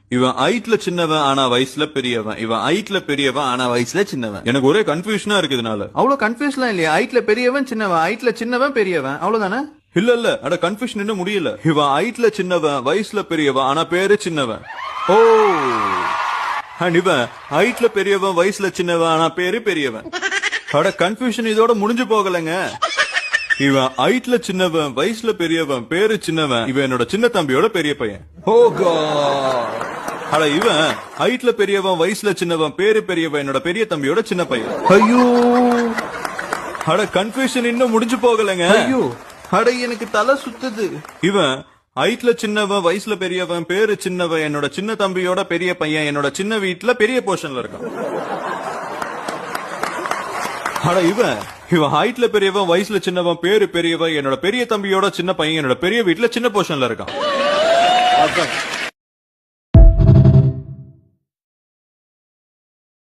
இவன் ஹைட்ல சின்னவன் ஆனா வயசுல பெரியவன். இவன் ஹைட்ல பெரியவன் ஆனா வயசுல சின்னவன். எனக்கு ஒரே கன்ஃபியூஷனா இருக்கு இதனால. அவ்வளவு கன்ஃபியூஸ்லாம் இல்லையா? ஹைட்ல பெரியவன் சின்னவன், ஹைட்ல சின்னவன் பெரியவன், அவ்வளவுதானே? இல்ல அட கன்ஃபியூஷன் இன்னும் முடியல. இவன் ஹைட்ல சின்னவன் வயசுல பெரியவன் ஆனா பேரு சின்னவன். ஓ, அண்ட் இவன் ஹைட்ல பெரியவன் வயசுல சின்னவன் ஆனா பேரு பெரியவன். அட கன்ஃபியூஷன் இதோட முடிஞ்சு போகலங்க. இவன் ஹைட்ல சின்னவன் வயசுல பெரியவன் பேரு சின்னவன். இவன் என்னோட சின்ன தம்பியோட பெரிய பையன். ஓ காட். அட இவன் ஹைட்ல பெரியவன் வயசுல சின்னவன் பேரு பெரியவன் என்னோட பெரிய தம்பியோட சின்ன பையன். ஐயோ, அட கன்ஃபியூஷன் இன்னும் முடிஞ்சு போகலங்க. ஐயோ, அட எனக்கு தலை சுத்துது. இவன் ஹைட்ல சின்னவன் வயசுல பெரியவன் பேரு சின்னவன் என்னோட சின்ன தம்பியோட பெரிய பையன் என்னோட சின்ன வீட்டுல பெரிய போர்ஷன்ல இருக்கான். அட இவன் ஹைட்ல பெரியவன் வயசுல சின்னவன் பேரு பெரியவன் என்னோட பெரிய தம்பியோட சின்ன பையன் என்னோட பெரிய வீட்டுல சின்ன போர்ஷன்ல இருக்கான்.